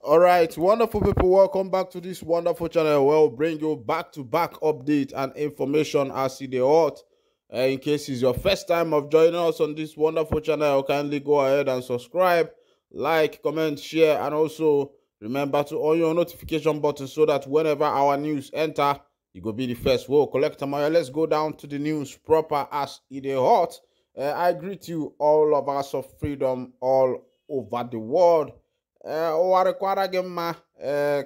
All right, wonderful people, welcome back to this wonderful channel where we'll bring you back-to-back update and information as it is hot. In case it's your first time of joining us on this wonderful channel, kindly go ahead and subscribe, like, comment, share, and also remember to on your notification button so that whenever our news enter, you go be the first. We'll collect them. Let's go down to the news proper as it is hot. I greet you, all of us of freedom all over the world. Ụwarịkwara gị mma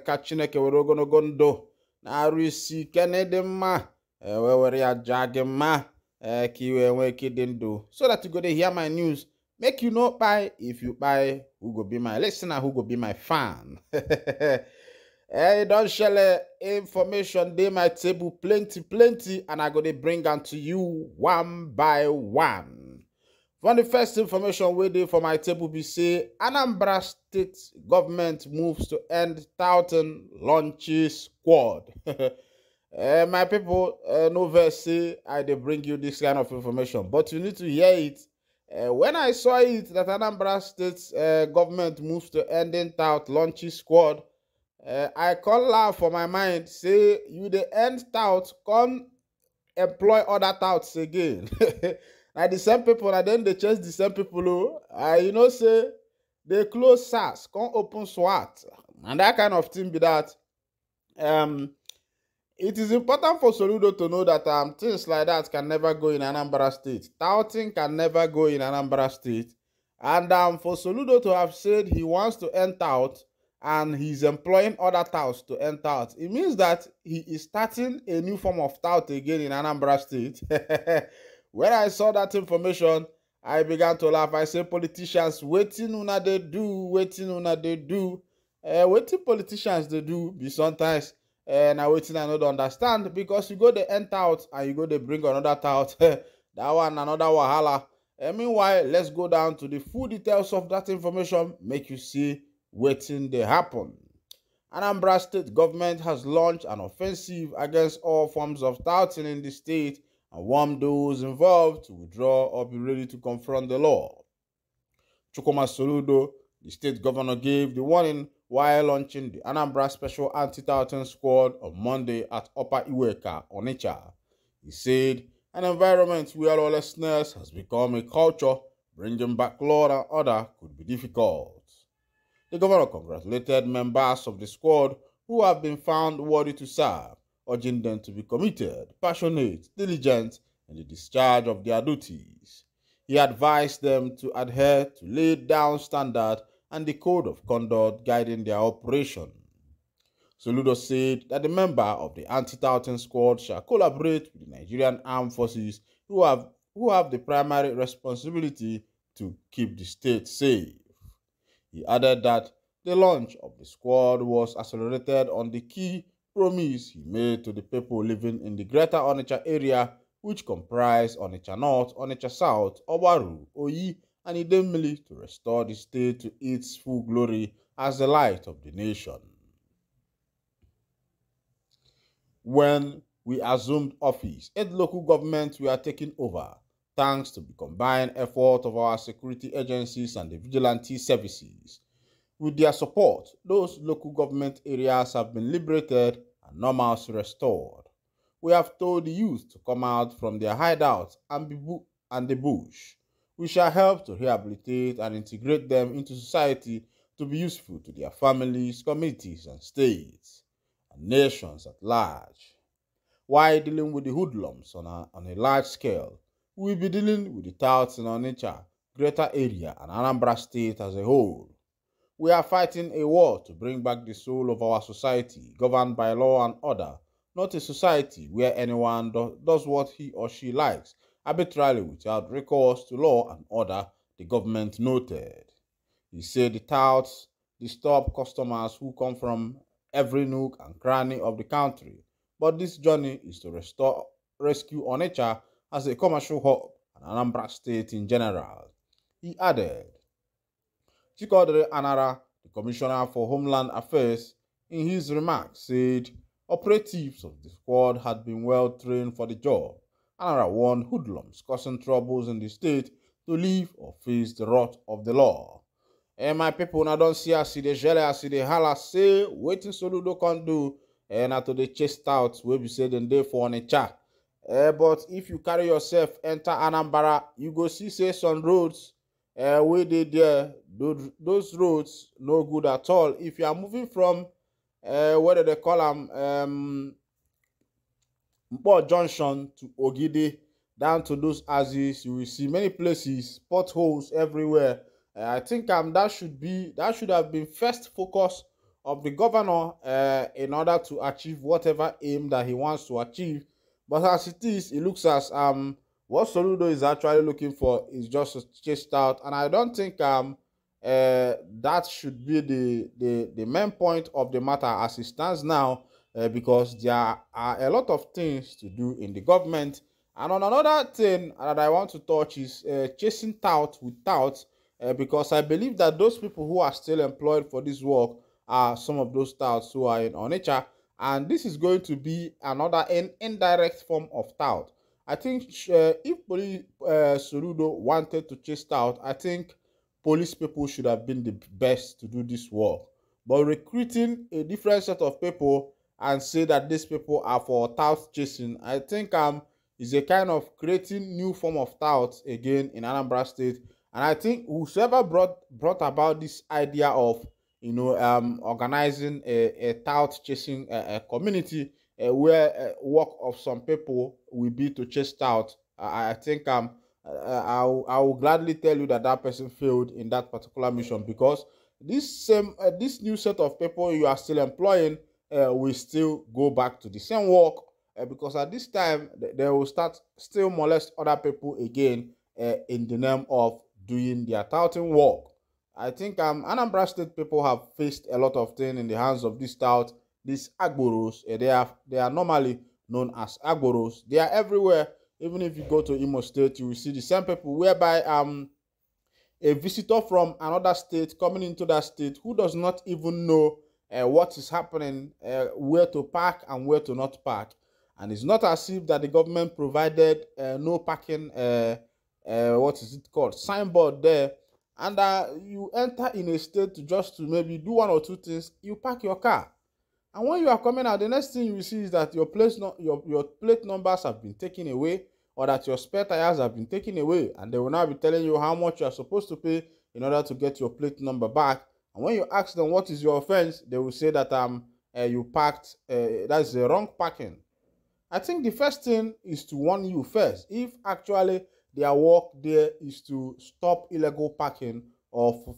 ka Chineke were ogologo ndụ na-arụ isi ike na ịdị mma wee were ya jaa gị mma ka iwe nwee ike dị ndụ so that you go to hear my news make you no kpai. If you kpai, who go be my listener, who go be my fan? Don't share information dey my table plenty and I go to bring am to you one by one. From the first information we dey for my table be say Anambra State government moves to end touting launches squad. My people, no verse say I dey bring you this kind of information, but you need to hear it. When I saw it that Anambra State government moves to ending tout launches squad, I call laugh for my mind, say you dey end tout, come employ other touts again. Now the same people, and then they chase the same people. You know, say they close SARS, come open SWAT, and that kind of thing be that. It is important for Soludo to know that things like that can never go in Anambra State. Touting can never go in Anambra State. And for Soludo to have said he wants to end tout and he's employing other touts to end tout, it means that he is starting a new form of tout again in Anambra State. When I saw that information, I began to laugh. I say, politicians, wetin una dey do, wetin una dey do. Wetin politicians dey do be sometimes na wetin I no dey understand, because you go dey end out and you go dey bring another tout. That one another wahala. Meanwhile, let's go down to the full details of that information, make you see wetin dey happen. Anambra State government has launched an offensive against all forms of touting in the state and warned those involved to withdraw or be ready to confront the law. Chukwuma Soludo, the state governor, gave the warning while launching the Anambra Special Anti-Touting Squad on Monday at Upper Iweka, Onitsha. He said an environment where lawlessness has become a culture, bringing back law and order could be difficult. The governor congratulated members of the squad who have been found worthy to serve, urging them to be committed, passionate, diligent in the discharge of their duties. He advised them to adhere to laid down standard and the code of conduct guiding their operation. Soludo said that the member of the anti-touting squad shall collaborate with the Nigerian armed forces who have the primary responsibility to keep the state safe. He added that the launch of the squad was accelerated on the key promise he made to the people living in the Greater Onitsha area, which comprise Onitsha North, Onitsha South, Obaru, Oyi, and Idemili, to restore the state to its full glory as the light of the nation. When we assumed office, 8 local governments were taken over, thanks to the combined effort of our security agencies and the vigilante services. With their support, those local government areas have been liberated and normalcy restored. We have told the youth to come out from their hideouts and the bush. We shall help to rehabilitate and integrate them into society to be useful to their families, communities, and states, and nations at large. While dealing with the hoodlums on a large scale, we will be dealing with the touts in Onitsha, Greater Area, and Anambra State as a whole. We are fighting a war to bring back the soul of our society, governed by law and order, not a society where anyone does what he or she likes, arbitrarily without recourse to law and order, the government noted. He said the touts disturb customers who come from every nook and cranny of the country, but this journey is to rescue Onitsha as a commercial hub and Anambra State in general. He added. Chikodere Anara, the Commissioner for Homeland Affairs, in his remarks said operatives of the squad had been well trained for the job. Anara warned hoodlums causing troubles in the state to leave or face the wrath of the law. And my people now don't see us see the jelly, as the holla say, waiting Soludo can do, and after the chest out, we be say then day for on a chat. But if you carry yourself enter Anambra, you go see say some roads where they there, those roads no good at all. If you are moving from what do they call them, Mpo Junction to Ogide, down to those Aziz, you will see many places, potholes everywhere. I think that should have been first focus of the governor in order to achieve whatever aim that he wants to achieve. But as it is, it looks as what Soludo is actually looking for is just chased out, and I don't think that should be the main point of the matter as it stands now, because there are a lot of things to do in the government. And on another thing that I want to touch is chasing tout with tout, because I believe that those people who are still employed for this work are some of those touts who are in Onitsha, and this is going to be another indirect form of tout. I think if Soludo wanted to chase tout, I think police people should have been the best to do this work. But recruiting a different set of people and say that these people are for tout chasing, I think is a kind of creating new form of tout again in Anambra State. And I think whoever brought about this idea of organizing a tout chasing community where work of some people will be to chase tout, I think I will gladly tell you that that person failed in that particular mission, because this new set of people you are still employing will still go back to the same work, because at this time they will start still molest other people again in the name of doing their touting work. I think Anambra State people have faced a lot of things in the hands of these these agboros. They are normally known as agboros. They are everywhere. Even if you go to Imo State, you will see the same people, whereby a visitor from another state coming into that state who does not even know what is happening, where to park and where to not park. And it's not as if that the government provided no parking, what is it called, signboard there. And you enter in a state to maybe do one or two things, you park your car. And when you are coming out, the next thing you will see is that your plate numbers have been taken away, or that your spare tires have been taken away, and they will now be telling you how much you are supposed to pay in order to get your plate number back. And when you ask them what is your offense, they will say that you parked, that's the wrong parking. I think the first thing is to warn you first, if actually their work there is to stop illegal parking, or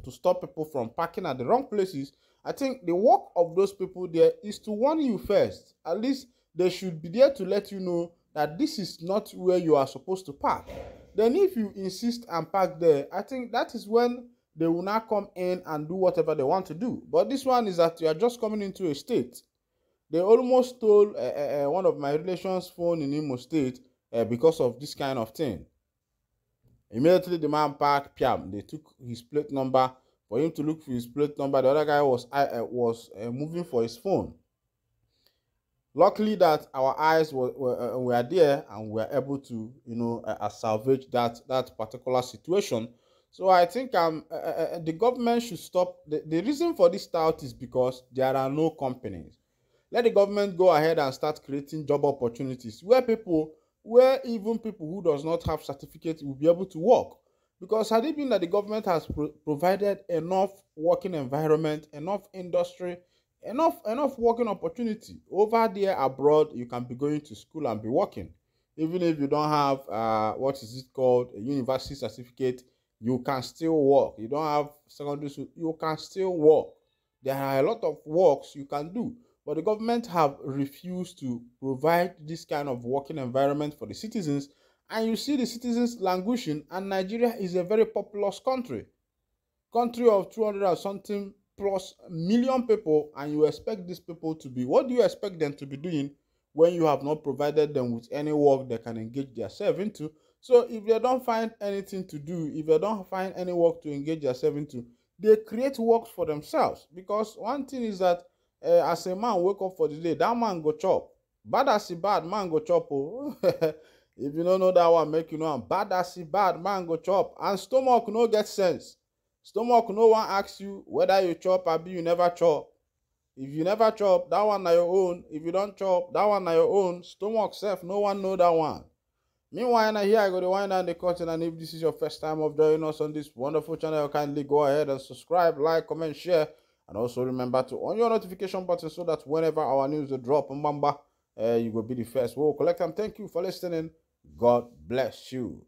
to stop people from parking at the wrong places. I think the work of those people there is to warn you first. At least they should be there to let you know that this is not where you are supposed to park. Then if you insist and park there, I think that is when they will now come in and do whatever they want to do. But this one is that you are just coming into a state. They almost stole one of my relations' phone in Imo State because of this kind of thing. Immediately the man parked, piam, they took his plate number. For him to look for his plate number, the other guy was moving for his phone. Luckily that our eyes were there, and we were able to salvage that particular situation. So I think the government should stop. The reason for this tout is because there are no companies. Let the government go ahead and start creating job opportunities where even people who does not have certificate will be able to work. Because had it been that the government has provided enough working environment, enough industry, enough working opportunity over there abroad, you can be going to school and be working. Even if you don't have what is it called, a university certificate, you can still work. You don't have secondary school, you can still work. There are a lot of works you can do. But the government have refused to provide this kind of working environment for the citizens, and you see the citizens languishing. And Nigeria is a very populous country of 200 and something plus million people, and you expect these people to be, what do you expect them to be doing when you have not provided them with any work they can engage themselves into? So if they don't find anything to do, if they don't find any work to engage themselves into, they create work for themselves. Because one thing is that as a man wake up for the day, that man go chop. Bad as he bad, man go chop. Oh. If you don't know that one, make you know. Bad as he bad, man go chop. And stomach no get sense. Stomach, no one asks you whether you chop or you never chop. If you never chop, that one na your own. If you don't chop, that one na your own. Stomach self, no one know that one. Meanwhile, here I go to wind down the curtain, and if this is your first time of joining us on this wonderful channel, kindly go ahead and subscribe, like, comment, share, and also remember to on your notification button so that whenever our news drop, you will be the first. We'll collect them. Thank you for listening. God bless you.